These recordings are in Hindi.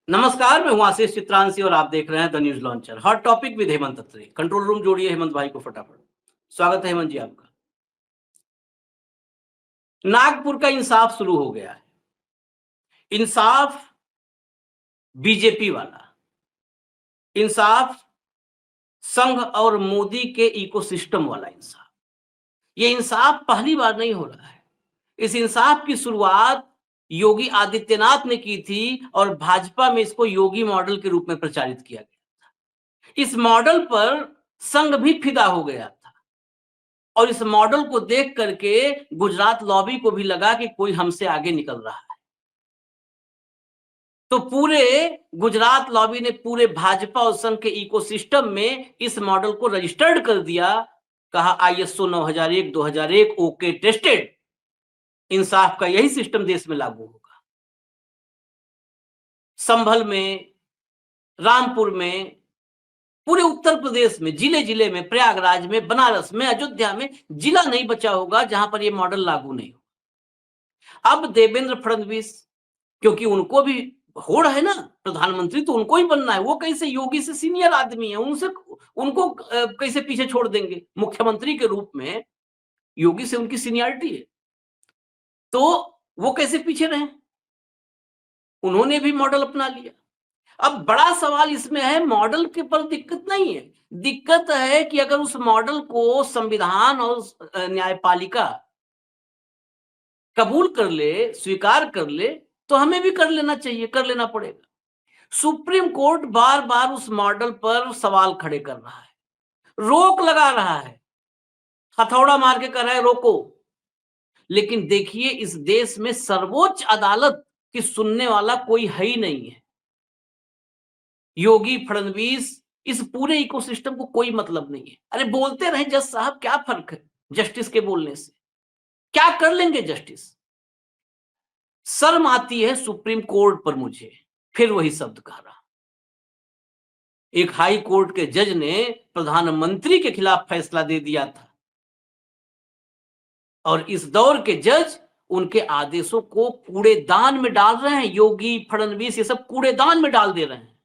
नमस्कार, मैं हूं आशीष चित्रांशी और आप देख रहे हैं the News Launcher. Hot topic with Hemant Atri. Control room जोड़िए हेमंत भाई को फटाफट। स्वागत है हेमंत जी आपका। नागपुर का इंसाफ शुरू हो गया है। इंसाफ बीजेपी वाला, इंसाफ संघ और मोदी के इकोसिस्टम वाला इंसाफ। ये इंसाफ पहली बार नहीं हो रहा है। इस इंसाफ की शुरुआत योगी आदित्यनाथ ने की थी और भाजपा में इसको योगी मॉडल के रूप में प्रचारित किया गया। इस मॉडल पर संघ भी फिदा हो गया था और इस मॉडल को देख करके गुजरात लॉबी को भी लगा कि कोई हमसे आगे निकल रहा है। तो पूरे गुजरात लॉबी ने पूरे भाजपा और संघ के इकोसिस्टम में इस मॉडल को रजिस्टर्ड कर दिया। कहा ISO 9001 2001 ओके टेस्टेड। इंसाफ का यही सिस्टम देश में लागू होगा। संभल में, रामपुर में, पूरे उत्तर प्रदेश में, जिले जिले में, प्रयागराज में, बनारस में, अयोध्या में जिला नहीं बचा होगा जहां पर यह मॉडल लागू नहीं हो। अब देवेंद्र फडणवीस, क्योंकि उनको भी होड़ है ना, प्रधानमंत्री तो उनको ही बनना है। वो कैसे योगी से सीनियर आदमी है, उनको कैसे पीछे छोड़ देंगे। मुख्यमंत्री के रूप में योगी से उनकी सीनियरिटी है, तो वो कैसे पीछे रहे। उन्होंने भी मॉडल अपना लिया। अब बड़ा सवाल इसमें है, मॉडल के पर दिक्कत नहीं है। दिक्कत है कि अगर उस मॉडल को संविधान और न्यायपालिका कबूल कर ले, स्वीकार कर ले, तो हमें भी कर लेना चाहिए, कर लेना पड़ेगा। सुप्रीम कोर्ट बार बार उस मॉडल पर सवाल खड़े कर रहा है, रोक लगा रहा है, हथौड़ा मार के कर रहा है रोको। लेकिन देखिए, इस देश में सर्वोच्च अदालत की सुनने वाला कोई है ही नहीं है। योगी फडणवीस, इस पूरे इकोसिस्टम को कोई मतलब नहीं है। अरे बोलते रहे जज साहब, क्या फर्क है जस्टिस के बोलने से? क्या कर लेंगे जस्टिस? शर्म आती है सुप्रीम कोर्ट पर मुझे, फिर वही शब्द कह रहा। एक हाई कोर्ट के जज ने प्रधानमंत्री के खिलाफ फैसला दे दिया था और इस दौर के जज उनके आदेशों को कूड़ेदान में डाल रहे हैं। योगी फडणवीस ये सब कूड़ेदान में डाल दे रहे हैं।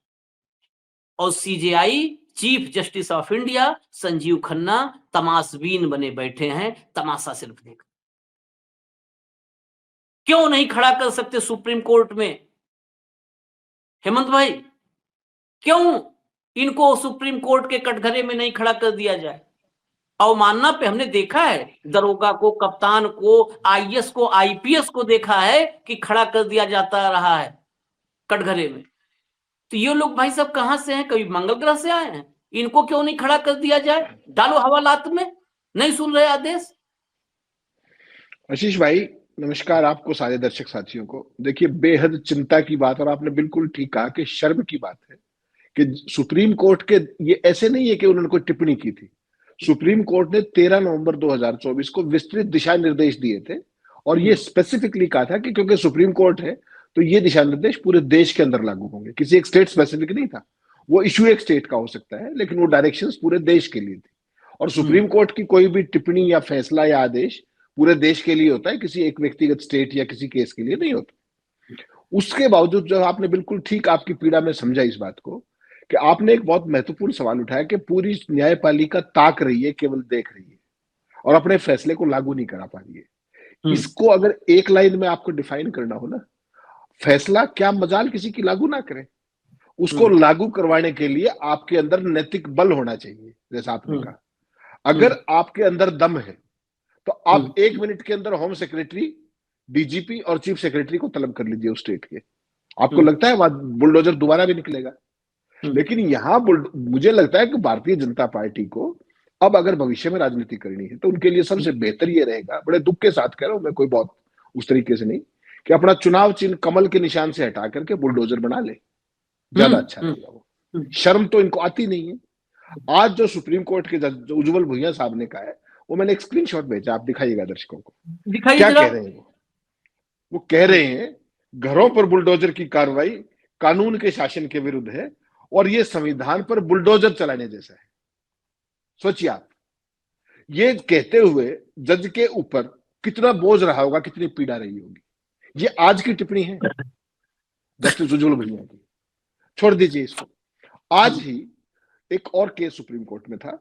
और CJI, chief justice of India Sanjiv Khanna तमाशबीन बने बैठे हैं, तमाशा सिर्फ देख। क्यों नहीं खड़ा कर सकते सुप्रीम कोर्ट में हेमंत भाई? क्यों इनको सुप्रीम कोर्ट के कटघरे में नहीं खड़ा कर दिया जाए? अवमानना पे हमने देखा है, दरोगा को, कप्तान को, IAS को, IPS को देखा है कि खड़ा कर दिया जाता रहा है कटघरे में। तो ये लोग भाई सब कहां से हैं? कभी मंगल ग्रह से आए हैं? इनको क्यों नहीं खड़ा कर दिया जाए? डालो हवालात में। नहीं सुन रहे आदेश। आशीष भाई नमस्कार, आपको सारे दर्शक साथियों को। देखिए, बेहद चिंता की बात, और आपने बिल्कुल ठीक कहा कि शर्म की बात है कि सुप्रीम कोर्ट के, ये ऐसे नहीं है कि उन्होंने कोई टिप्पणी की थी। सुप्रीम कोर्ट ने 13 नवंबर 2024 को विस्तृत दिशा निर्देश दिए थे और ये स्पेसिफिकली कहा था कि क्योंकि सुप्रीम कोर्ट है तो ये दिशा निर्देश पूरे देश के अंदर लागू होंगे। किसी एक स्टेट स्पेसिफिक नहीं था। वो इश्यू एक स्टेट का हो सकता है, लेकिन वो डायरेक्शंस पूरे देश के लिए थी। और सुप्रीम कोर्ट की कोई भी टिप्पणी या फैसला या आदेश पूरे देश के लिए होता है, किसी एक व्यक्तिगत स्टेट या किसी केस के लिए नहीं होता। उसके बावजूद जो आपने बिल्कुल ठीक आपकी पीड़ा में समझा इस बात को कि आपने एक बहुत महत्वपूर्ण सवाल उठाया कि पूरी न्यायपालिका ताक रही है, केवल देख रही है और अपने फैसले को लागू नहीं करा पा रही है। इसको अगर एक लाइन में आपको डिफाइन करना हो ना, फैसला क्या मजाल किसी की लागू ना करें, उसको लागू करवाने के लिए आपके अंदर नैतिक बल होना चाहिए। जैसा आपने कहा, अगर आपके अंदर दम है तो आप 1 मिनट के अंदर होम सेक्रेटरी, DGP और चीफ सेक्रेटरी को तलब कर लीजिए उस स्टेट के। आपको लगता है वहां बुलडोजर दोबारा भी निकलेगा? लेकिन यहां मुझे लगता है कि भारतीय जनता पार्टी को अब अगर भविष्य में राजनीति करनी है तो उनके लिए सबसे बेहतर ये रहेगा, बड़े दुख के साथ कह रहा हूं मैं, कोई बहुत उस तरीके से नहीं, कि अपना चुनाव चिन्ह कमल के निशान से हटा करके बुलडोजर बना ले। ज्यादा अच्छा रहेगा वो। शर्म तो इनको आती नहीं है। आज जो सुप्रीम कोर्ट के जज उज्जवल भुइयां साहब ने कहा है, वो मैंने एक स्क्रीनशॉट भेजा, आप दिखाइएगा दर्शकों को। क्या कह रहे हैं वो कह रहे हैं घरों पर बुलडोजर की कार्रवाई कानून के शासन के विरुद्ध है और ये संविधान पर बुलडोजर चलाने जैसा है। सोचिए आप, ये कहते हुए जज के ऊपर कितना बोझ रहा होगा, कितनी पीड़ा रही होगी। ये आज की टिप्पणी है जस्टिस उज्जवल भुइयां की। छोड़ दीजिए इसको। आज ही एक और केस सुप्रीम कोर्ट में था,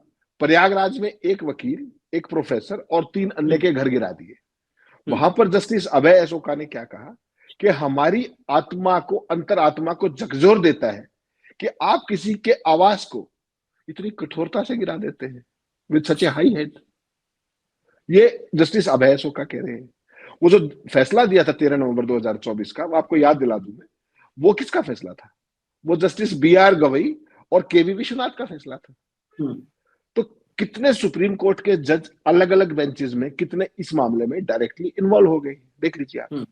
प्रयागराज में एक वकील, एक प्रोफेसर और 3 अन्य के घर गिरा दिए। वहां पर जस्टिस अभय अशोका ने क्या कहा कि हमारी आत्मा को, अंतरात्मा को झकझोर देता है कि आप किसी के आवास को इतनी कठोरता से गिरा देते हैं with such A high head. ये जस्टिस अभय अशोका कह रहे हैं। वो जो फैसला दिया था 13 नवंबर 2024 का, वो आपको याद दिला दूं मैं, वो किसका फैसला था? वो जस्टिस BR गवई और KV विश्वनाथ का फैसला था। तो कितने सुप्रीम कोर्ट के जज अलग अलग बेंचेस में, कितने इस मामले में डायरेक्टली इन्वॉल्व हो गए, देख लीजिए आप।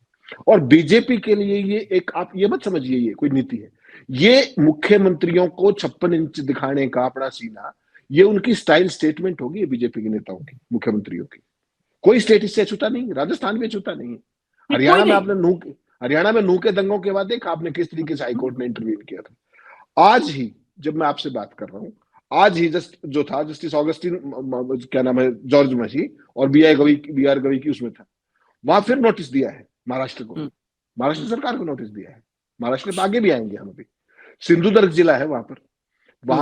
और बीजेपी के लिए ये एक, आप ये मत समझिए ये कोई नीति है, ये मुख्यमंत्रियों को 56 इंच दिखाने का अपना सीना, ये उनकी स्टाइल स्टेटमेंट होगी बीजेपी के नेताओं की, मुख्यमंत्रियों की। कोई स्टेट इससे छूता नहीं, राजस्थान में छूता नहीं है। हरियाणा में आपने नूह के दंगों के बाद देखा आपने किस तरीके से हाईकोर्ट ने इंटरवीन किया था। आज ही जब मैं आपसे बात कर रहा हूं, आज ही जो था जस्टिस ऑगस्टिन, क्या नाम है, जॉर्ज मसी और BR गवई की उसमें था, वहां फिर नोटिस दिया है महाराष्ट्र को, महाराष्ट्र सरकार को नोटिस दिया है। महाराष्ट्र में आगे भी आएंगे हम अभी। सिंधुदुर्ग जिला है वहां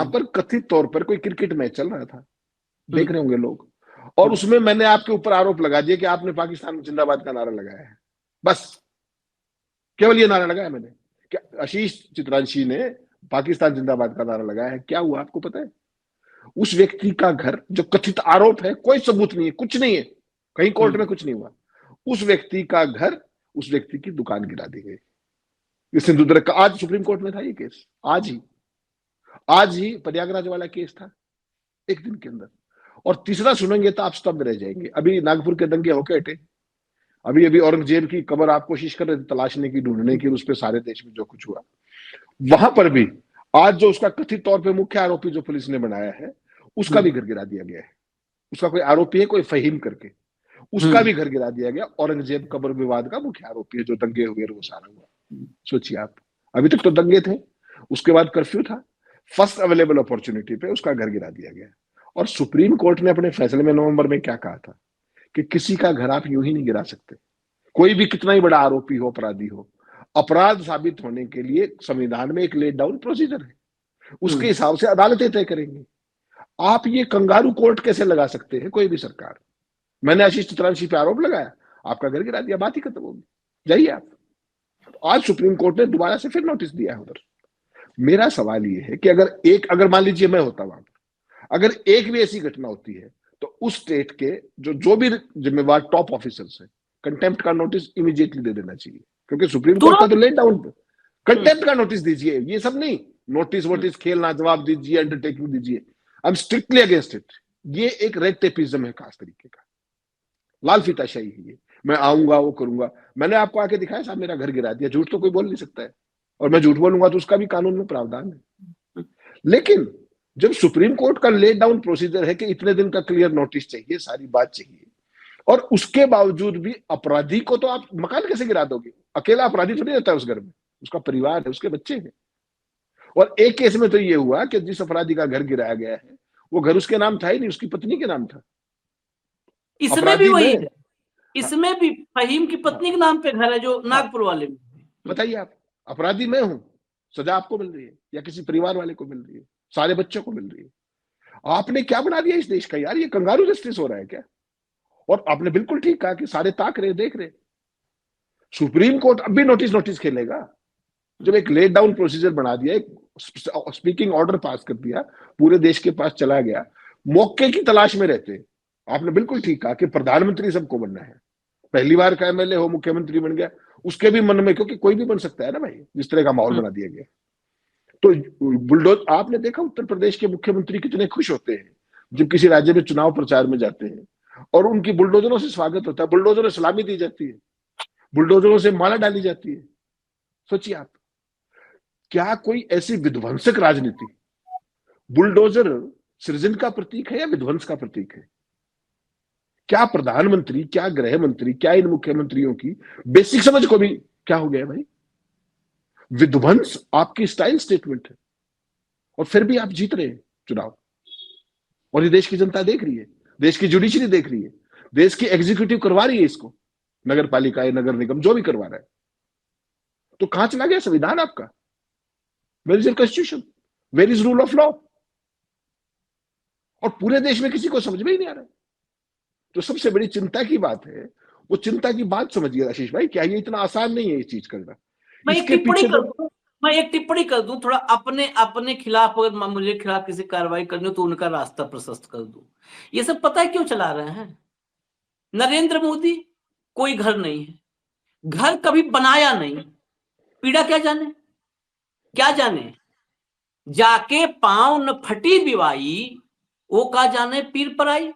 पर कथित तौर पर कोई क्रिकेट मैच चल रहा था, देख रहे होंगे लोग, और उसमें मैंने आपके ऊपर आरोप लगा दिया कि आपने पाकिस्तान जिंदाबाद का नारा लगाया है। बस केवल ये नारा लगाया मैंने, क्या आशीष चित्रांशी ने पाकिस्तान जिंदाबाद का नारा लगाया है? क्या हुआ आपको पता है? उस व्यक्ति का घर, जो कथित आरोप है, कोई सबूत नहीं है, कुछ नहीं है, कहीं कोर्ट में कुछ नहीं हुआ, उस व्यक्ति का घर, उस व्यक्ति की दुकान गिरा दी गई। ये सिंधुदुर्ग का आज सुप्रीम कोर्ट में था ये केस, आज ही प्रयागराज वाला केस था, एक दिन के अंदर। और तीसरा सुनेंगे तो आप स्तब्ध रह जाएंगे। अभी नागपुर के दंगे होके हटे, अभी औरंगजेब की कब्र आप कोशिश कर रहे थे तलाशने की, ढूंढने की, उस पर सारे देश में जो कुछ हुआ, वहां पर भी आज जो उसका कथित तौर पे मुख्य आरोपी जो पुलिस ने बनाया है, उसका भी घर गिरा दिया गया है। उसका कोई आरोपी है, कोई फहीम करके, उसका भी घर गिरा दिया गया। औरंगजेब कब्र विवाद का मुख्य आरोपी है, जो दंगे हुए वो सारा हुआ। सोचिए आप, अभी तक तो दंगे थे, उसके बाद कर्फ्यू था, फर्स्ट अवेलेबल अपॉर्चुनिटी पे उसका घर गिरा दिया गया। और सुप्रीम कोर्ट ने अपने फैसले में नवंबर में क्या कहा था कि किसी का घर आप यूं ही नहीं गिरा सकते। कोई भी कितना ही बड़ा आरोपी हो, अपराधी हो, अपराध साबित होने के लिए संविधान में एक लेट डाउन प्रोसीजर है, उसके हिसाब से अदालतें तय करेंगी। आप ये कंगारू कोर्ट कैसे लगा सकते हैं कोई भी सरकार? मैंने आशीष चित्रांशी पे आरोप लगाया, आपका घर गिरा दिया, बात ही खत्म होगी, जाइए आप। आज सुप्रीम कोर्ट ने दोबारा से फिर नोटिस दिया है उधर। मेरा सवाल ये है कि अगर मान लीजिए मैं होता वहां पर, अगर एक भी ऐसी घटना होती है तो उस स्टेट के जो भी जिम्मेवार टॉप ऑफिसर्स है, कंटेम्प्ट का नोटिस इमीडिएटली दे देना चाहिए, क्योंकि सुप्रीम कोर्ट का तो लेट डाउन, कंटेम्प्ट का नोटिस दीजिए, ये सब नहीं नोटिस वोटिस खेलना, जवाब दीजिए, अंडरटेकिंग दीजिए। I am strictly against it. ये एक रेड टेपिज्म है खास तरीके का, लाल फीताशाही है ये। मैं आऊंगा, वो करूंगा। मैंने आपको आके दिखाया साहब, मेरा घर गिरा दिया, झूठ तो कोई बोल नहीं सकता है, और मैं झूठ बोलूंगा तो उसका भी कानून में प्रावधान है। लेकिन जब सुप्रीम कोर्ट का लेट डाउन प्रोसीजर है कि इतने दिन का क्लियर नोटिस चाहिए, सारी बात चाहिए, और उसके बावजूद भी अपराधी को तो आप मकान कैसे गिरा दोगे? अकेला अपराधी थोड़ी रहता है उस घर में, उसका परिवार है, उसके बच्चे हैं। और एक केस में तो ये हुआ कि जिस अपराधी का घर गिराया गया है, वो घर उसके नाम था ही नहीं, उसकी पत्नी के नाम था। इसमें भी वही है, इसमें भी फहीम की पत्नी के नाम पे घर है, जो नागपुर वाले में। बताइए आप, अपराधी मैं हूं, सजा आपको मिल रही है या किसी परिवार वाले को मिल रही है, सारे बच्चों को मिल रही है। आपने क्या बना दिया इस देश का यार? ये कंगारू जस्टिस हो रहा है क्या? और आपने बिल्कुल ठीक कहा कि सारे ताक रहे, देख रहे। सुप्रीम कोर्ट अब भी नोटिस खेलेगा। जब एक लेट डाउन प्रोसीजर बना दिया, एक स्पीकिंग ऑर्डर पास कर दिया, पूरे देश के पास चला गया, मौके की तलाश में रहते। आपने बिल्कुल ठीक कहा कि प्रधानमंत्री सबको बनना है, पहली बार का MLA हो मुख्यमंत्री बन गया, उसके भी मन में, क्योंकि कोई भी बन सकता है ना भाई, जिस तरह का माहौल बना दिया गया। तो बुलडोज, आपने देखा उत्तर प्रदेश के मुख्यमंत्री कितने खुश होते हैं जब किसी राज्य में चुनाव प्रचार में जाते हैं, और उनकी बुलडोजरों से स्वागत होता है, बुलडोजरों से सलामी दी जाती है, बुलडोजरों से माला डाली जाती है। सोचिए आप, क्या कोई ऐसी विध्वंसक राजनीति, बुलडोजर सृजन का प्रतीक है या विध्वंस का प्रतीक है? क्या प्रधानमंत्री, क्या गृह मंत्री, क्या इन मुख्यमंत्रियों की बेसिक समझ को भी क्या हो गया भाई? विध्वंस आपकी स्टाइल स्टेटमेंट है, और फिर भी आप जीत रहे हैं चुनाव। और ये देश की जनता देख रही है, देश की जुडिशरी देख रही है, देश की एग्जीक्यूटिव करवा रही है इसको, नगर पालिका, नगर निगम, जो भी करवा रहा है। तो कहां चला गया संविधान आपका? Where is your constitution, where is rule of law? और पूरे देश में किसी को समझ में ही नहीं आ रहा। तो सबसे बड़ी चिंता की बात है, वो चिंता की बात समझिए आशीष भाई, क्या ये इतना आसान नहीं है ये चीज करना। मैं एक इसके टिप्पणी पीछे कर तो दूं, मैं एक टिप्पणी कर दूं, थोड़ा अपने अपने खिलाफ, अगर मुझे खिलाफ किसी कार्रवाई करनी हो तो उनका रास्ता प्रशस्त कर दूं। ये सब पता है क्यों चला रहे हैं? नरेंद्र मोदी कोई घर नहीं है, घर कभी बनाया नहीं, पीड़ा क्या जाने, क्या जाने, जाके पांव न फटी बिवाई, वो का जाने पीर पर आई।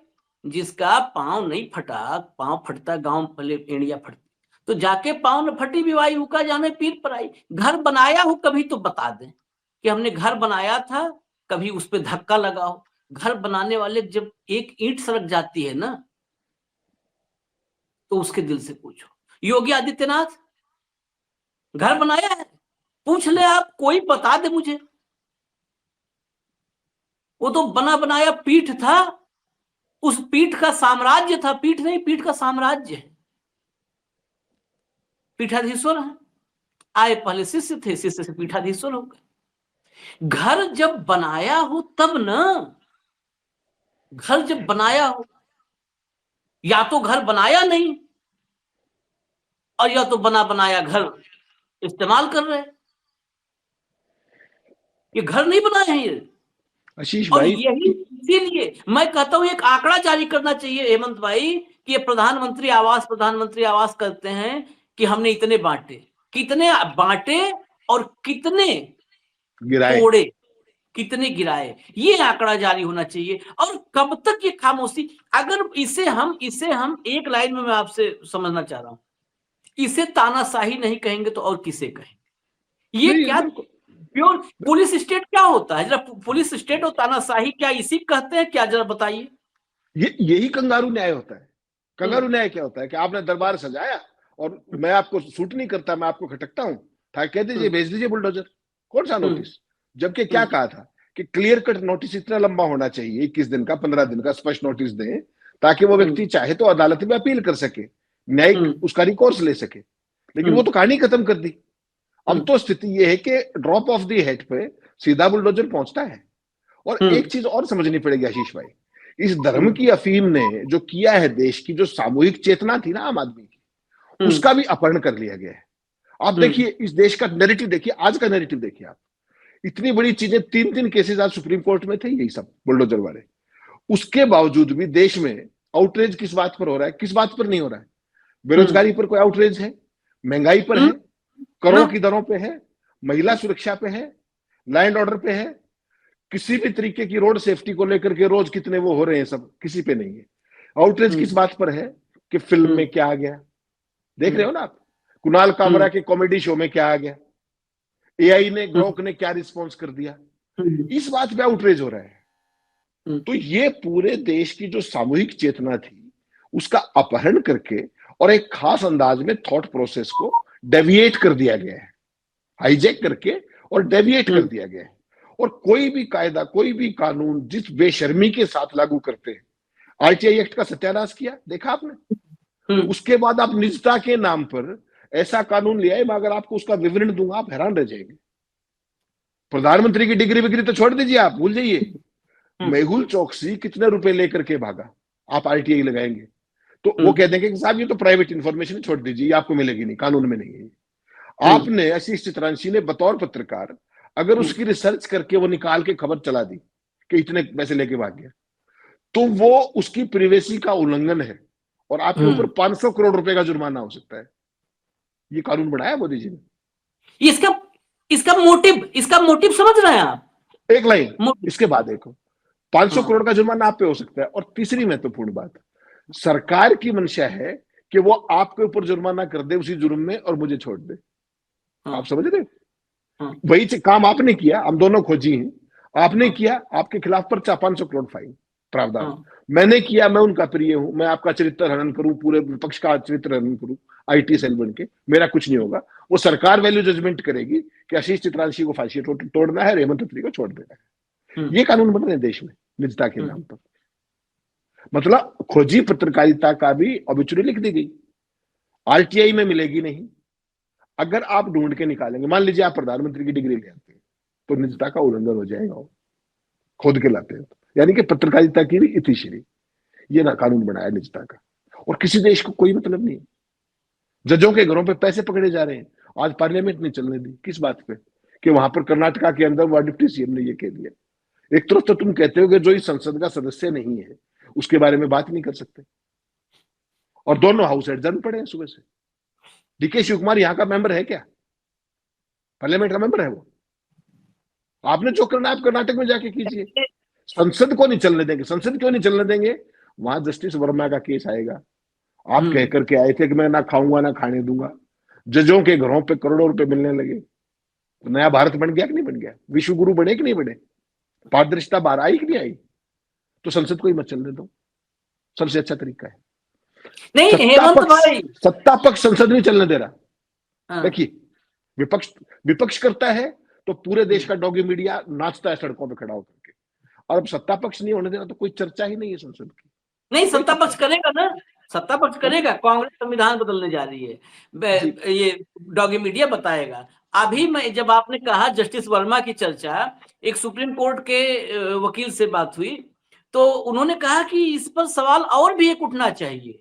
जिसका पांव नहीं फटा, पांव फटता गांव पहले एड़िया फटती, तो जाके पांव न फटी बिवाई, वो का जाने पीर पर आई। घर बनाया हो कभी तो बता दें कि हमने घर बनाया था, कभी उस पर धक्का लगा हो। घर बनाने वाले जब एक ईंट सड़क जाती है ना, तो उसके दिल से पूछो। योगी आदित्यनाथ घर बनाया है? पूछ ले आप, कोई बता दे मुझे। वो तो बना बनाया पीठ था, उस पीठ का साम्राज्य था, पीठ नहीं, पीठ का साम्राज्य है। पीठाधीश्वर है, आए पहले शिष्य थे, शिष्य से पीठाधीश्वर हो गए। घर जब बनाया हो तब ना, घर जब बनाया हो, या तो घर बनाया नहीं, और या तो बना बनाया घर इस्तेमाल कर रहे। ये घर नहीं बनाए हैं ये। आशीष और भाई, यही इसीलिए मैं कहता हूं एक आंकड़ा जारी करना चाहिए हेमंत भाई, कि ये प्रधानमंत्री आवास करते हैं कि हमने इतने बांटे, कितने बांटे और कितने गिराए। तोड़े, कितने गिराए, ये आंकड़ा जारी होना चाहिए। और कब तक ये खामोशी? अगर इसे हम एक लाइन में मैं आपसे समझना चाह रहा हूं, इसे तानाशाही नहीं कहेंगे तो और किसे कहेंगे? ये नहीं क्या बिल्कुल, प्योर पुलिस स्टेट क्या होता है? जरा पुलिस स्टेट और तानाशाही क्या इसी कहते हैं क्या? जरा बताइए। ये यही कंगारू न्याय होता है। कंगारू हम्म, न्याय क्या होता है कि आपने दरबार सजाया और मैं आपको सूट नहीं करता, मैं आपको खटकता हूं, था कह दीजिए, हम्म, भेज दीजिए बुलडोजर। कौन सा हम्म, नोटिस? जबकि क्या हम्म, कहा था कि क्लियर कट नोटिस इतना लंबा होना चाहिए, 21 दिन का, 15 दिन का स्पष्ट नोटिस दें, ताकि वो हम्म, व्यक्ति चाहे तो अदालत में अपील कर सके, न्यायिक हम्म, उसका रिकॉर्स ले सके। लेकिन वो हम्म, तो कहानी खत्म कर दी। अब हम्म, तो स्थिति ये है कि ड्रॉप ऑफ दी हेड पे सीधा बुलडोजर पहुंचता है। और हम्म, एक चीज और समझनी पड़ेगी आशीष भाई, इस धर्म हम्म, की अफीम ने जो किया है, देश की जो सामूहिक चेतना थी ना आम आदमी की, हम्म, उसका भी अपहरण कर लिया गया है। आप हम्म, देखिए इस देश का नैरेटिव, देखिए आज का नैरेटिव देखिए आप। इतनी बड़ी चीजें, 3 3 केसेस आज सुप्रीम कोर्ट में थे, यही सब बुलडोजर वाले। उसके बावजूद भी देश में आउटरीच किस बात पर हो रहा है, किस बात पर नहीं हो रहा है? हम्म, बेरोजगारी पर कोई आउटरीच है? महंगाई पर हम्म, है? करों ना, की दरों पे है? महिला सुरक्षा पे है? लैंड ऑर्डर पे है? किसी भी तरीके की रोड सेफ्टी को लेकर के रोज कितने वो हो रहे हैं, सब किसी पे नहीं है। आउटरीच किस हम्म, बात पर है कि फिल्म में हम्म, क्या आ गया, देख रहे हम्म, हो ना आप? कुणाल कामरा हम्म, के कॉमेडी शो में क्या आ गया, एआई ने, हम्म, ग्रोक ने क्या रिस्पॉन्स कर दिया, हम्म, इस बात पे आउटरीच हो रहा है। हम्म, तो ये पूरे देश की जो सामूहिक चेतना थी, उसका अपहरण करके और एक खास अंदाज में थॉट प्रोसेस को डेविएट कर दिया गया है, हाईजैक करके और डेविएट कर हम्म, दिया गया है। और कोई भी कायदा, कोई भी कानून जिस बेशर्मी के साथ लागू करते हैं, आरटीआई एक्ट का सत्यानाश किया, देखा आपने? हम्म, उसके बाद आप निजता के नाम पर ऐसा कानून ले आए, मैं अगर आपको उसका विवरण दूंगा आप हैरान रह जाएंगे। प्रधानमंत्री की डिग्री विग्री तो छोड़ दीजिए, आप भूल जाइए। हम्म, मेहुल चौकसी कितने रुपए लेकर के भागा, आप आरटीआई लगाएंगे तो वो हम्म, कह देंगे कि साहब ये तो प्राइवेट इंफॉर्मेशन, छोड़ दीजिए, ये आपको मिलेगी नहीं, कानून में नहीं है। हम्म, आपने, आशीष चित्रांशी ने बतौर पत्रकार अगर हम्म, उसकी रिसर्च करके वो निकाल के खबर चला दी कि इतने पैसे लेके भाग गया, तो वो उसकी प्रिवेसी का उल्लंघन है और आपके ऊपर हम्म। 500 करोड़ रुपए का जुर्माना हो सकता है। ये कानून बनाया मोदी जी ने। इसका इसका मोटिव समझ रहे हैं आप? एक लाइन, मोटिव। इसके बाद देखो, 500 हाँ, करोड़ का जुर्माना आप पे हो सकता है। और तीसरी महत्वपूर्ण बात, सरकार की मंशा है कि वो आपके ऊपर जुर्माना कर दे उसी जुर्म में और मुझे छोड़ दे। आप हाँ, समझ रहे? हाँ, वही काम आपने किया, हम दोनों खोजी हैं। आपने हाँ, किया, आपके खिलाफ पर्चा, 500 करोड़ फाइन, प्रावधान। हाँ, मैंने किया, मैं उनका प्रिय हूं, मैं आपका चरित्र हनन करूं, पूरे विपक्ष का चरित्र हनन करूं, आईटी सेल बन के, मेरा कुछ नहीं होगा। वो सरकार वैल्यू जजमेंट करेगी कि आशीष चित्रांशी को फांसी तोड़ना है, हेमंत खत्री को छोड़ देना है। हम्म, ये कानून बन रहे हैं देश में निजता के नाम हम्म, पर। मतलब खोजी पत्रकारिता का भी ऑबिचुरी लिख दी गई, आरटीआई में मिलेगी नहीं। अगर आप ढूंढ के निकालेंगे, मान लीजिए आप प्रधानमंत्री की डिग्री ले आते हैं, तो निजता का उल्लंघन हो जाएगा, वो खोद के लाते हैं। यानी कि पत्रकारिता की भी इतिश्री, ये ना कानून बनाया निजता का, और किसी देश को कोई मतलब नहीं। जजों के घरों पे पैसे पकड़े जा रहे हैं, आज पार्लियामेंट नहीं चलने दी, किस बात पे? कि वहां पर कर्नाटका के अंदर वो डिप्टी सीएम ने ये कह दिया। एक तरफ तो तुम कहते हो कि जो इस संसद का सदस्य नहीं है उसके बारे में बात नहीं कर सकते, और दोनों हाउस एडजर्न पड़े हैं सुबह से। डीके शिव कुमार यहाँ का मेंबर है क्या? पार्लियामेंट का मेंबर है वो? आपने जो करना है आप कर्नाटक में जाके कीजिए। संसद को नहीं चलने देंगे। संसद क्यों नहीं चलने देंगे? वहां जस्टिस वर्मा का केस आएगा। आप कह करके आए थे कि मैं ना खाऊंगा ना खाने दूंगा, जजों के घरों पे करोड़ों रुपए मिलने लगे, तो नया भारत बन गया कि नहीं बन गया? विश्व गुरु बने कि नहीं बने? पारदर्शिता बाहर आई कि नहीं आई? तो संसद को ही मत चलने दो, सबसे अच्छा तरीका है। नहीं हेमंत भाई, सत्ता पक्ष संसद नहीं चलने दे रहा। हाँ। देखिए, विपक्ष करता है तो पूरे देश का डॉगी मीडिया नाचता है सड़कों पे खड़ा होकर के, और अब सत्ता पक्ष नहीं होने देना तो कोई चर्चा ही नहीं है संसद की। नहीं, सत्ता पक्ष करेगा ना, सत्ता पक्ष करेगा। कांग्रेस संविधान बदलने जा रही है, ये डॉगी मीडिया बताएगा। अभी मैं, जब आपने कहा जस्टिस वर्मा की चर्चा, एक सुप्रीम कोर्ट के वकील से बात हुई, तो उन्होंने कहा कि इस पर सवाल और भी एक उठना चाहिए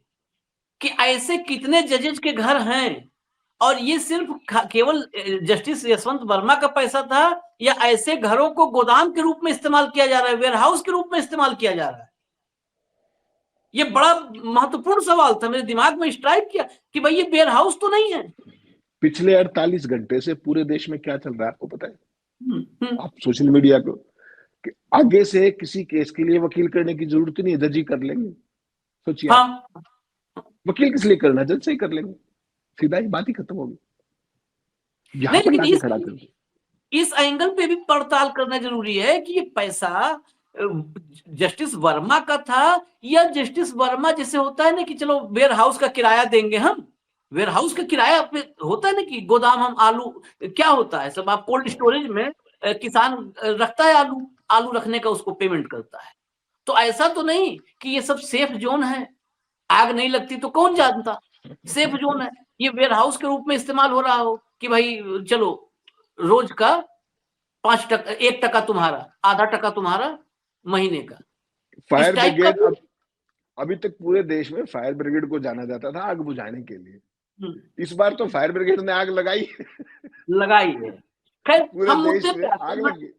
कि ऐसे कितने जजेस के घर हैं, और ये सिर्फ केवल जस्टिस यशवंत वर्मा का पैसा था, या ऐसे घरों को गोदाम के रूप में इस्तेमाल किया जा रहा है, वेयर हाउस के रूप में इस्तेमाल किया जा रहा है। ये बड़ा महत्वपूर्ण सवाल था, मेरे दिमाग में स्ट्राइक किया कि भाई ये वेयर हाउस तो नहीं है। पिछले 48 घंटे से पूरे देश में क्या चल रहा है आपको पता है? आप सोशल मीडिया को, कि आगे से किसी केस के लिए वकील करने की जरूरत नहीं है, जज ही कर लेंगे। सोचिए, हाँ, वकील किस लिए करना, जज से ही कर लेंगे, सीधा ही बात ही खत्म होगी। यहाँ पर लाके खड़ा कर दो। इस एंगल पे भी पड़ताल करना जरूरी है कि ये पैसा जस्टिस वर्मा का था, या जस्टिस वर्मा जैसे होता है ना कि चलो वेयर हाउस का किराया देंगे हम, वेयर हाउस का किराया पे होता है ना कि गोदाम, हम आलू, क्या होता है सब, आप कोल्ड स्टोरेज में किसान रखता है आलू, आलू रखने का उसको पेमेंट करता है। तो ऐसा तो नहीं कि ये सब सेफ जोन है, आग नहीं लगती तो कौन जानता, सेफ जोन है, ये वेयर हाउस के रूप में इस्तेमाल हो रहा हो कि भाई चलो रोज का 5%, 1% तुम्हारा, आधा टका तुम्हारा महीने का। फायर ब्रिगेड, अभी तक पूरे देश में फायर ब्रिगेड को जाना जाता था आग बुझाने के लिए, इस बार तो फायर ब्रिगेड ने आग लगाई है। खैर, पूरे देश में आग लगी।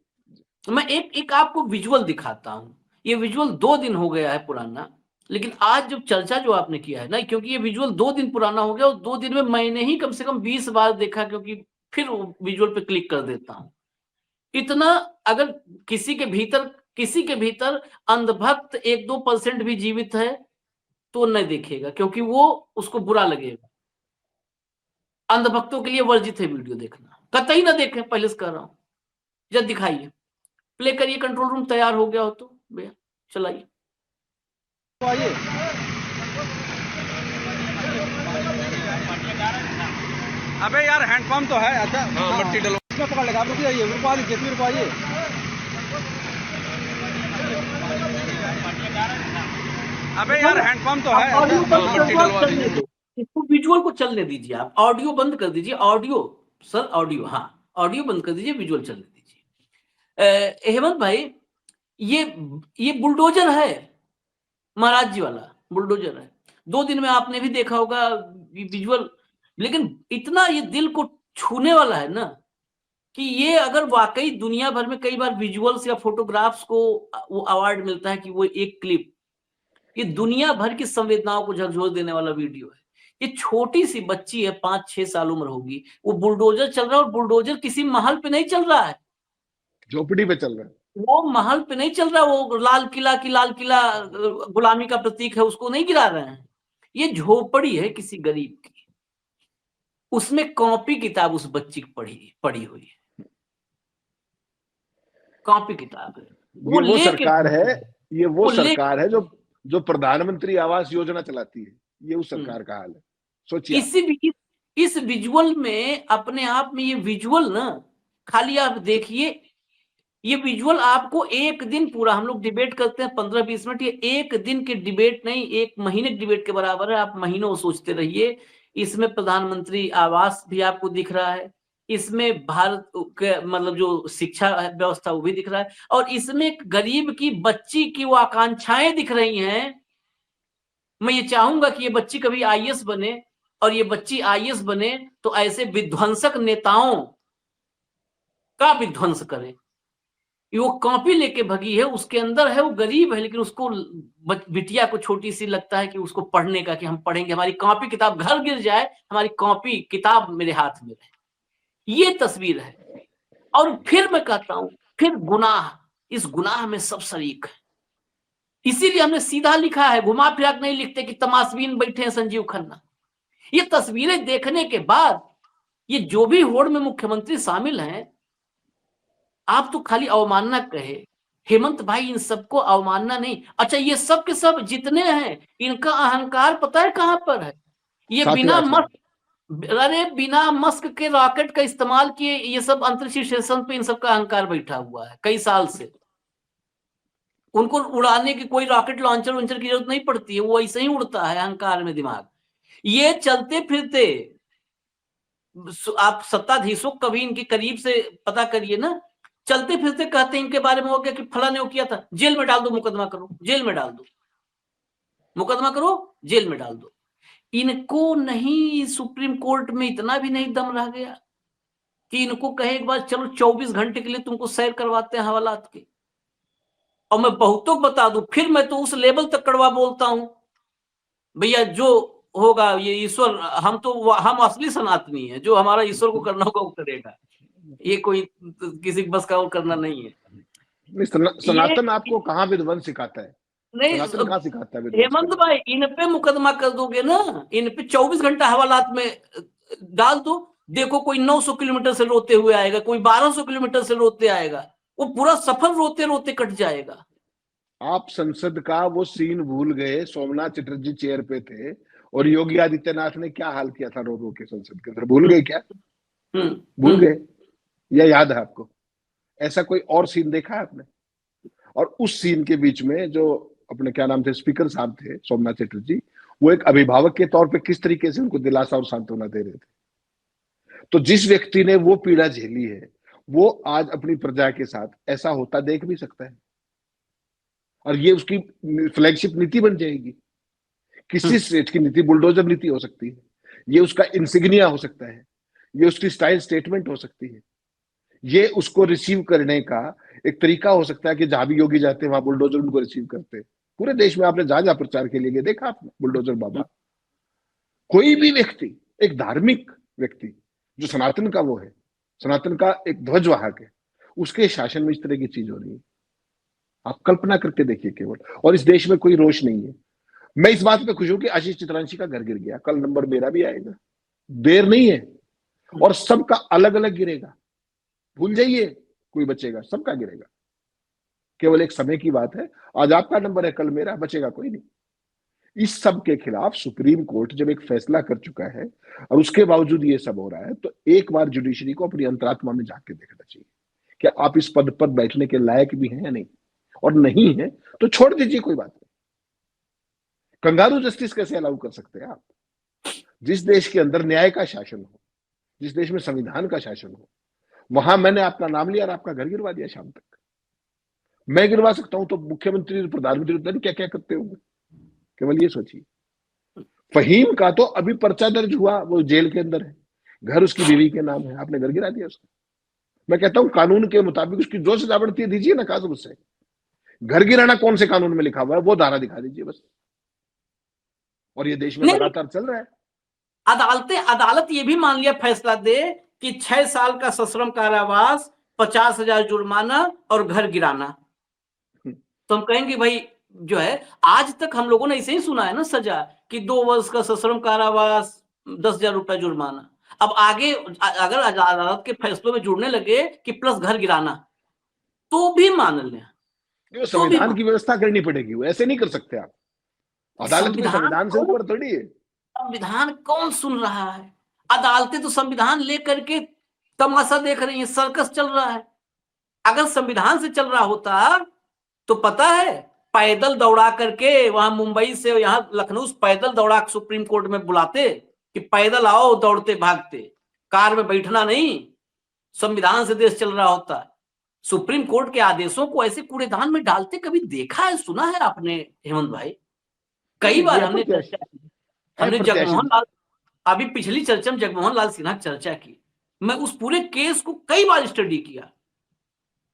मैं एक आपको विजुअल दिखाता हूँ। ये विजुअल 2 दिन हो गया है पुराना, लेकिन आज जो चर्चा जो आपने किया है ना, क्योंकि ये विजुअल 2 दिन पुराना हो गया, और 2 दिन में मैंने ही कम से कम 20 बार देखा, क्योंकि फिर विजुअल पे क्लिक कर देता हूँ। इतना, अगर किसी के भीतर अंधभक्त 1-2% भी जीवित है तो नहीं देखेगा, क्योंकि वो उसको बुरा लगेगा। अंधभक्तों के लिए वर्जित है वीडियो देखना, कतई ना देखें, पहले से कह रहा हूं। जब दिखाइए, प्ले करिए, कंट्रोल रूम तैयार हो गया हो तो भैया चलाइए। अबे यार हैंडपंप तो है। अच्छा मट्टी डलो, इसमें पकड़ लेगा। आप रुक जाइए, रुकवा लीजिए, फिर रुकवाइए। अबे यार हैंडपंप तो है। मट्टी डलवा दीजिए। इसको विजुअल को चलने दीजिए, आप ऑडियो बंद कर दीजिए। ऑडियो सर, ऑडियो, हाँ ऑडियो बंद कर दीजिए, विजुअल चलने दीजिए। हेमंत भाई, ये बुलडोजर है, महाराज जी वाला बुलडोजर है। 2 दिन में आपने भी देखा होगा विजुअल, लेकिन इतना ये दिल को छूने वाला है ना, कि ये अगर वाकई दुनिया भर में कई बार विजुअल्स या फोटोग्राफ्स को वो अवार्ड मिलता है कि वो एक क्लिप, ये दुनिया भर की संवेदनाओं को झकझोर देने वाला वीडियो है। ये छोटी सी बच्ची है, 5-6 साल उम्र होगी, वो बुलडोजर चल रहा है, और बुलडोजर किसी महल पे नहीं चल रहा है, झोपड़ी पे चल रहा है। वो महल पे नहीं चल रहा, वो लाल किला गुलामी का प्रतीक है, उसको नहीं गिरा रहे हैं। ये झोपड़ी है किसी गरीब की, उसमें कॉपी किताब उस बच्ची की पड़ी हुई है, कॉपी किताब है। वो सरकार है, ये वो सरकार है जो प्रधानमंत्री आवास योजना चलाती है। ये उस सरकार का हाल है, सोचिए। इस विजुअल में, अपने आप में ये विजुअल ना, खाली आप देखिए, ये विजुअल आपको एक दिन पूरा, हम लोग डिबेट करते हैं 15-20 मिनट, ये एक दिन की डिबेट नहीं, 1 महीने की डिबेट के बराबर है। आप महीनों सोचते रहिए। इसमें प्रधानमंत्री आवास भी आपको दिख रहा है, इसमें भारत के मतलब जो शिक्षा व्यवस्था वो भी दिख रहा है, और इसमें एक गरीब की बच्ची की वो आकांक्षाएं दिख रही हैं। मैं ये चाहूंगा कि ये बच्ची कभी आईएएस बने, और ये बच्ची आईएएस बने तो ऐसे विध्वंसक नेताओं का विध्वंस करे। वो कॉपी लेके भगी है, उसके अंदर है, वो गरीब है, लेकिन उसको बिटिया को छोटी सी लगता है कि उसको पढ़ने का, कि हम पढ़ेंगे, हमारी कॉपी किताब घर गिर जाए, हमारी कॉपी किताब मेरे हाथ में रहे। ये तस्वीर है। और फिर मैं कहता हूं, फिर गुनाह, इस गुनाह में सब शरीक है। इसीलिए हमने सीधा लिखा है, घुमा फिरा के नहीं लिखते कि तमाशबीन बैठे हैं संजीव खन्ना। ये तस्वीरें देखने के बाद ये जो भी होड़ में मुख्यमंत्री शामिल हैं, आप तो खाली अवमानना कहे, हेमंत भाई इन सबको अवमानना नहीं। अच्छा, ये सब के सब जितने हैं, इनका अहंकार पता है कहां पर है? ये बिना मस्क के रॉकेट का इस्तेमाल किए ये सब अंतरिक्ष स्टेशन पे इन सबका अहंकार बैठा हुआ है कई साल से। उनको उड़ाने की कोई रॉकेट लॉन्चर वॉन्चर की जरूरत नहीं पड़ती है, वो ऐसे ही उड़ता है अहंकार में दिमाग। ये चलते फिरते, आप सत्ताधीशों कभी इनके करीब से पता करिए ना, चलते फिरते कहते हैं इनके बारे में हो गया कि फला ने वो किया था, जेल में डाल दो, मुकदमा करो, जेल में डाल दो, मुकदमा करो, जेल में डाल दो। इनको नहीं, सुप्रीम कोर्ट में इतना भी नहीं दम रह गया कि इनको कहे एक बार चलो 24 घंटे के लिए तुमको सैर करवाते हैं हवालात के। और मैं बहुतों को बता दूं, फिर मैं तो उस लेवल तक कड़वा बोलता हूं, भैया जो होगा ये ईश्वर, हम असली सनातनी है, जो हमारा ईश्वर को करना होगा वो करेगा। ये कोई किसी बस का और करना नहीं है। सनातन आपको कहाँ विध्वंस सिखाता है? नहीं, सनातन कहाँ सिखाता है? हेमंत भाई, इन पे मुकदमा कर दोगे ना, इन पे 24 घंटा हवालात में डाल दो, देखो कोई 900 किलोमीटर से रोते हुए आएगा, कोई 1200 किलोमीटर से रोते आएगा, वो पूरा सफर रोते रोते कट जाएगा। आप संसद का वो सीन भूल गए, सोमनाथ चटर्जी चेयर पे थे और योगी आदित्यनाथ ने क्या हाल किया था रो रो के संसद के अंदर, भूल गए क्या? भूल गए या याद है आपको? ऐसा कोई और सीन देखा है आपने? और उस सीन के बीच में जो अपने क्या नाम थे, स्पीकर साहब थे सोमनाथ चटर्जी, वो एक अभिभावक के तौर पे किस तरीके से उनको दिलासा और सांत्वना दे रहे थे। तो जिस व्यक्ति ने वो पीड़ा झेली है, वो आज अपनी प्रजा के साथ ऐसा होता देख भी सकता है, और ये उसकी फ्लैगशिप नीति बन जाएगी। किसी स्टेट की नीति बुलडोजर नीति हो सकती है, ये उसका इंसिग्निया हो सकता है, ये उसकी स्टाइल स्टेटमेंट हो सकती है, ये उसको रिसीव करने का एक तरीका हो सकता है कि जहां भी योगी जाते हैं वहां बुलडोजर उनको रिसीव करते हैं। पूरे देश में आपने जहां जहां प्रचार के लिए देखा आपने बुलडोजर बाबा। कोई भी व्यक्ति, एक धार्मिक व्यक्ति जो सनातन का वो है, सनातन का एक ध्वजवाहक है, उसके शासन में इस तरह की चीज हो रही है। आप कल्पना करके देखिए केवल, और इस देश में कोई रोष नहीं है। मैं इस बात पे खुश हूं कि आशीष चित्रांशी का घर गिर गया, कल नंबर मेरा भी आएगा, देर नहीं है, और सबका अलग अलग गिरेगा। भूल जाइए कोई बचेगा, सबका गिरेगा, केवल एक समय की बात है। आज आपका नंबर है, कल मेरा, बचेगा कोई नहीं। इस सब के खिलाफ सुप्रीम कोर्ट जब एक फैसला कर चुका है और उसके बावजूद ये सब हो रहा है, तो एक बार जुडिशरी को अपनी अंतरात्मा में झांक के देखना चाहिए कि आप इस पद पर बैठने के लायक भी हैं या नहीं, और नहीं है तो छोड़ दीजिए, कोई बात नहीं। कंगारू जस्टिस कैसे अलाउ कर सकते हैं आप? जिस देश के अंदर न्याय का शासन हो, जिस देश में संविधान का शासन हो, वहां मैंने आपका नाम लिया और आपका घर गिरवा दिया शाम तक। मैं गिरवा सकता हूं तो मुख्यमंत्री और प्रधानमंत्री पता नहीं क्या क्या करते होंगे, केवल ये सोचिए। फहीम का तो अभी पर्चा दर्ज हुआ, वो जेल के अंदर है, घर उसकी बीवी के नाम है, आपने घर गिरा दिया उसका। मैं कहता हूं कानून के मुताबिक उसकी जो सजा बढ़ती है दीजिए ना, काज उससे। घर गिराना कौन से कानून में लिखा हुआ है, वो धारा दिखा दीजिए बस। और ये देश में लगातार चल रहा है। अदालत ये भी मान लिया, फैसला दे कि 6 साल का सश्रम कारावास, 50,000 जुर्माना और घर गिराना, तो हम कहेंगे भाई जो है, आज तक हम लोगों ने ऐसे ही सुना है ना सजा, कि 2 वर्ष का सश्रम कारावास, 10,000 रुपया जुर्माना। अब आगे अगर अदालत के फैसलों में जुड़ने लगे कि प्लस घर गिराना, तो भी मान लें, तो संविधान की व्यवस्था करनी पड़ेगी, वो ऐसे नहीं कर सकते आप। अदालत में संविधान से ऊपर थोड़ी है। संविधान कौन सुन रहा है? अदालतें तो संविधान लेकर के तमाशा देख रही हैं, सर्कस चल रहा है। अगर संविधान से चल रहा होता तो पता है, पैदल दौड़ा करके वहां मुंबई से यहां लखनऊ पैदल दौड़ा सुप्रीम कोर्ट में बुलाते कि पैदल आओ, दौड़ते भागते, कार में बैठना नहीं, संविधान से देश चल रहा होता है, सुप्रीम कोर्ट के आदेशों को ऐसे कूड़ेदान में डालते कभी देखा है, सुना है आपने हेमंत भाई? कई बार हमने चर्चा की, हमने जगमोहन लाल, अभी पिछली चर्चा में जगमोहन लाल सिन्हा चर्चा की, मैं उस पूरे केस को कई बार स्टडी किया।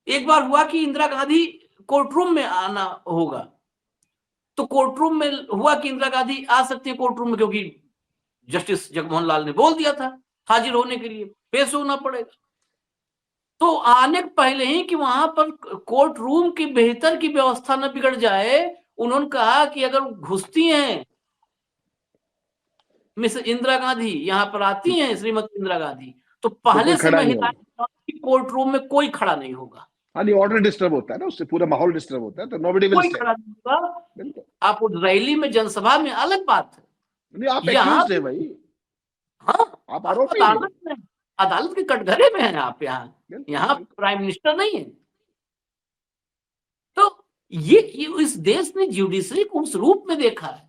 एक बार हुआ कि इंदिरा गांधी कोर्ट रूम में आना होगा, तो कोर्ट रूम में हुआ कि इंदिरा गांधी आ सकती है कोर्ट रूम में, क्योंकि जस्टिस जगमोहन लाल ने बोल दिया था हाजिर होने के लिए, पेश होना पड़ेगा। तो आने पहले ही कि वहां पर कोर्ट रूम की बेहतर की व्यवस्था न बिगड़ जाए, उन्होंने कहा कि अगर घुसती हैं मिस इंदिरा गांधी, यहाँ पर आती हैं श्रीमती इंदिरा गांधी, तो पहले से मैं हिदायत कोर्ट रूम में कोई खड़ा नहीं होगा। हाँ, ऑर्डर डिस्टर्ब होता है ना, उससे पूरा माहौल डिस्टर्ब होता है, तो नोबडी विल कोई खड़ा नहीं होगा। आप उस रैली में, जनसभा में अलग बात है, नहीं, आप एक्यूज्ड है भाई। हाँ, आप आरोपी हैं, अदालत के कटघरे में हैं आप। यहाँ प्राइम मिनिस्टर नहीं है। तो ये इस देश ने ज्यूडिशरी को उस रूप में देखा है।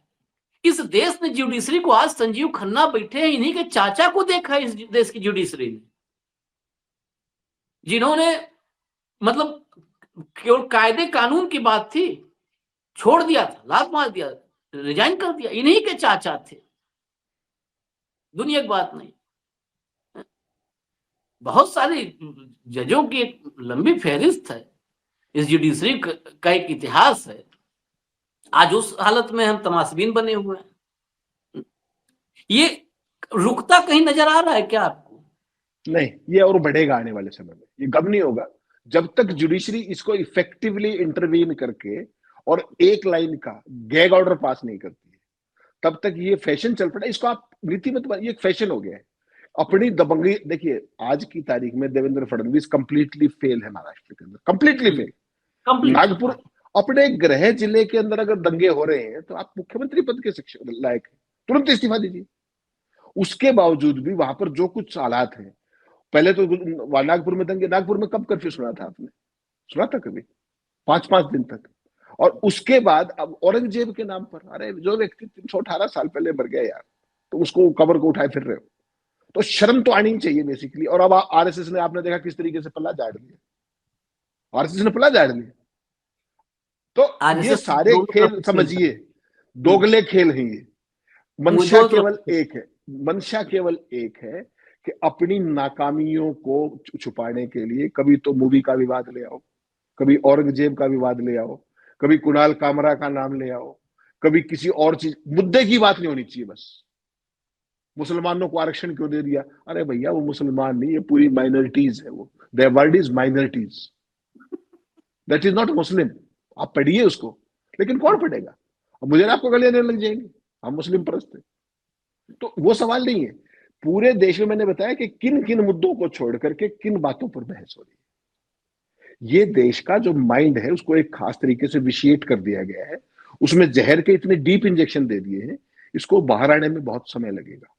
इस देश ने ज्यूडिशरी को, आज संजीव खन्ना बैठे हैं, इन्हीं के चाचा को देखा है इस देश की ज्यूडिशरी ने, जिन्होंने मतलब केवल कायदे कानून की बात थी, छोड़ दिया था, लात मार दिया, रिजाइन कर दिया, इन्हीं के चाचा थे, दुनिया की बात नहीं। बहुत सारे जजों की एक लंबी फहरिस्त है, इस जुडिशरी का एक इतिहास है। आज उस हालत में हम तमाशबीन बने हुए हैं। ये रुकता कहीं नजर आ रहा है क्या आपको? नहीं, ये और बढ़ेगा आने वाले समय में, ये कम नहीं होगा जब तक जुडिशरी इसको इफेक्टिवली इंटरवीन करके और एक लाइन का गैग ऑर्डर पास नहीं करती है, तब तक ये फैशन चल पड़ा। इसको आप नीति में, ये एक फैशन हो गया है अपनी दबंगी। देखिए, आज की तारीख में देवेंद्र फडणवीस कंप्लीटली फेल है महाराष्ट्र के अंदर, कंप्लीटली फेल। नागपुर अपने गृह जिले के अंदर अगर दंगे हो रहे हैं तो आप मुख्यमंत्री पद के लायक है, तुरंत इस्तीफा दीजिए। उसके बावजूद भी वहां पर जो कुछ हालात हैं, पहले तो नागपुर में दंगे, नागपुर में कब कर्फ्यू सुना था आपने? सुना था कभी? 5-5 दिन तक। और उसके बाद अब औरंगजेब के नाम पर, अरे जो व्यक्ति 318 साल पहले मर गया यार, तो उसको कबर को उठाए फिर रहे हो, तो शर्म तो आनी चाहिए बेसिकली। और अब आरएसएस ने, आपने देखा किस तरीके से पल्ला झाड़ लिया, आरएसएस ने पल्ला झाड़ लिया। तो ये सारे खेल समझिए, दोगले खेल हैं ये। मंशा केवल एक है, मंशा केवल एक है कि अपनी नाकामियों को छुपाने के लिए कभी तो मूवी का विवाद ले आओ, कभी औरंगजेब का विवाद ले आओ, कभी कुणाल कामरा का नाम ले आओ, कभी किसी और चीज, मुद्दे की बात नहीं होनी चाहिए बस। मुसलमानों को आरक्षण क्यों दे दिया? अरे भैया, वो मुसलमान नहीं, ये पूरी माइनॉरिटीज है। वो their word is minorities, that is not Muslim. आप पढ़िए उसको, लेकिन कौन पढ़ेगा? अब मुझे ना आपको गलियां देने लग जाएंगे, हम मुस्लिम परस्त हैं। तो वो सवाल नहीं है। पूरे देश में मैंने बताया कि किन किन मुद्दों को छोड़ करके किन बातों पर बहस हो रही है। ये देश का जो माइंड है उसको एक खास तरीके से विशिएट कर दिया गया है, उसमें जहर के इतने डीप इंजेक्शन दे दिए हैं, इसको बाहर आने में बहुत समय लगेगा।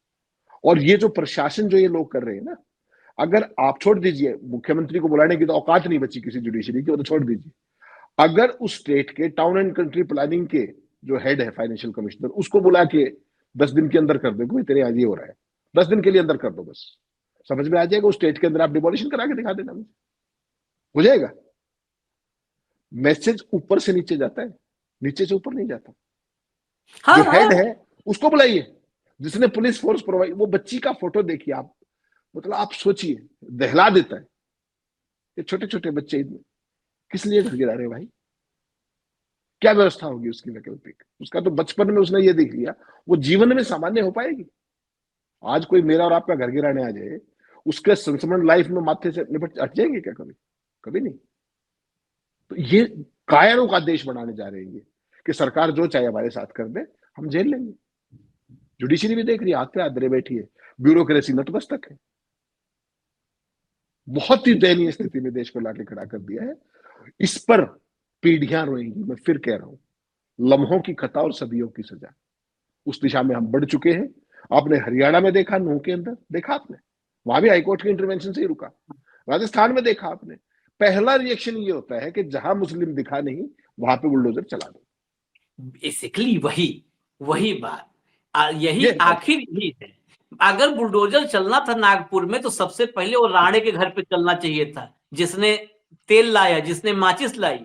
और ये जो प्रशासन जो ये लोग कर रहे हैं ना, अगर आप छोड़ दीजिए, मुख्यमंत्री को बुलाने की तो औकात नहीं बची किसी जुडिशरी की, वो तो छोड़ दीजिए। अगर उस स्टेट के टाउन एंड कंट्री प्लानिंग के जो हेड है फाइनेंशियल कमिश्नर, उसको बुला के 10 दिन के अंदर कर दो, कोई तेरे आज ये हो रहा है, 10 दिन के लिए अंदर कर दो, बस समझ में आ जाएगा। उस स्टेट के अंदर आप डिमोलिशन करा के दिखा देना, मुझे हो जाएगा। मैसेज ऊपर से नीचे जाता है, नीचे से ऊपर नहीं जाता। जो हेड है उसको बुलाइए, जिसने पुलिस फोर्स प्रोवाइड। वो बच्ची का फोटो देखिए आप, मतलब आप सोचिए, दहला देता है। ये छोटे छोटे बच्चे किस लिए घर गिरा रहे भाई? क्या व्यवस्था होगी उसकी वैकल्पिक? उसका तो बचपन में उसने ये देख लिया, वो जीवन में सामान्य हो पाएगी? आज कोई मेरा और आपका घर गिराने आ जाए, उसके संस्मरण लाइफ में माथे से निपट हट जाएंगे क्या? कभी कभी नहीं। तो ये कायरों का देश बनाने जा रहे हैं कि सरकार जो चाहे हमारे साथ कर दे, हम झेल लेंगे। जुडिशरी भी देख रही है, हाथ पे हाथ धरे बैठी है, ब्यूरोक्रेसी नतमस्तक है। बहुत ही दयनीय स्थिति में देश को लाके खड़ा कर दिया है। इस पर पीढ़ियां रोएंगी। मैं फिर कह रहा हूं, लम्हों की खता और सदियों की सजा, उस दिशा में हम बढ़ चुके हैं। आपने हरियाणा में देखा, नूह के अंदर देखा आपने, वहां भी हाईकोर्ट के इंटरवेंशन से ही रुका। राजस्थान में देखा आपने, पहला रिएक्शन ये होता है कि जहां मुस्लिम दिखा नहीं वहां पे बुलडोजर चला दो। बेसिकली वही बात, यही आखिर यही है अगर बुलडोजर चलना था नागपुर में तो सबसे पहले वो राणे के घर पे चलना चाहिए था, जिसने तेल लाया, जिसने माचिस लाई।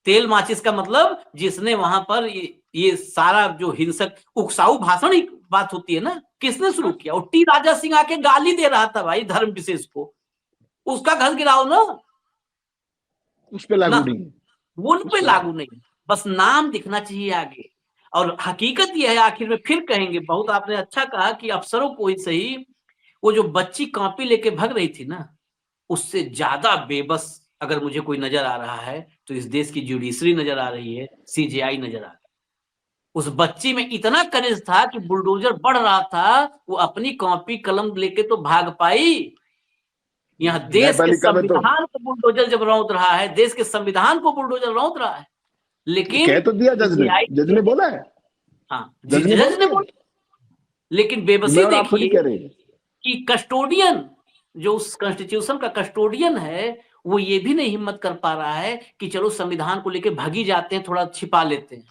तेल माचिस का मतलब जिसने वहां पर ये सारा जो हिंसक उकसाऊ भाषण ही बात होती है ना, किसने शुरू किया? और टी राजा सिंह आके गाली दे रहा था भाई धर्म विशेष को, उसका घर गिराओ ना, उस पे लागू ना नहीं है। उन पे लागू नहीं, बस नाम दिखना चाहिए आगे। और हकीकत यह है, आखिर में फिर कहेंगे, बहुत आपने अच्छा कहा कि अफसरों को ही सही, वो जो बच्ची कॉपी लेके भाग रही थी ना, उससे ज्यादा बेबस अगर मुझे कोई नजर आ रहा है तो इस देश की जुडिशरी नजर आ रही है, सीजेआई नजर आ रही है। उस बच्ची में इतना करेज था कि बुलडोजर बढ़ रहा था, वो अपनी कॉपी कलम लेके तो भाग पाई। यहाँ देश के न्यायपालिका में तो संविधान को बुलडोजर जब रौंद रहा है, देश के संविधान को बुलडोजर रौंद रहा है, लेकिन कह तो दिया जज ने, जज ने बोला है, हाँ जज ने जज ने बोला बोला। लेकिन बेबसी मैं और आप थोड़ी देखिए कह रहे हैं। कि कस्टोडियन, जो उस कॉन्स्टिट्यूशन का कस्टोडियन है, वो ये भी नहीं हिम्मत कर पा रहा है कि चलो संविधान को लेके भागी जाते हैं, थोड़ा छिपा लेते हैं।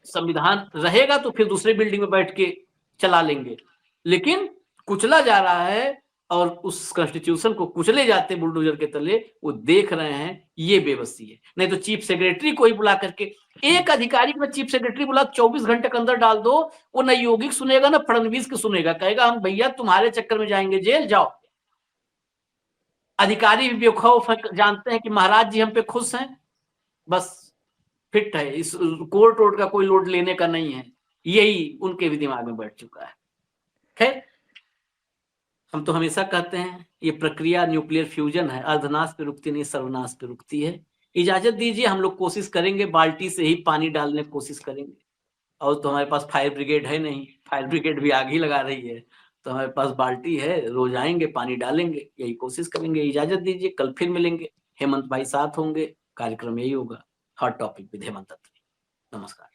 संविधान रहेगा तो फिर दूसरे बिल्डिंग में बैठ के चला लेंगे, लेकिन कुचला जा रहा है और उस कॉन्स्टिट्यूशन को कुचले जाते हैं बुलडोजर के तले, वो देख रहे हैं। ये बेबसी है। नहीं तो चीफ सेक्रेटरी को ही बुला करके, एक अधिकारी में चीफ सेक्रेटरी बुला 24 घंटे के अंदर डाल दो, वो न योगी सुनेगा ना फडणवीस की सुनेगा, कहेगा हम भैया तुम्हारे चक्कर में जाएंगे जेल, जाओ। अधिकारी भी बेखौफ जानते हैं कि महाराज जी हम पे खुश हैं, बस फिट है, इस कोर्ट वोर्ट का कोई लोड लेने का नहीं है, यही उनके भी दिमाग में बैठ चुका है। खैर, हम तो हमेशा कहते हैं ये प्रक्रिया न्यूक्लियर फ्यूजन है, अर्धनाश पे रुकती नहीं, सर्वनाश पे रुकती है। इजाजत दीजिए, हम लोग कोशिश करेंगे, बाल्टी से ही पानी डालने की कोशिश करेंगे। और तो हमारे पास फायर ब्रिगेड है नहीं, फायर ब्रिगेड भी आग ही लगा रही है, तो हमारे पास बाल्टी है, रोज आएंगे पानी डालेंगे, यही कोशिश करेंगे। इजाजत दीजिए, कल फिर मिलेंगे, हेमंत भाई साथ होंगे, कार्यक्रम यही होगा, हॉट टॉपिक विद हेमंत अत्री। नमस्कार।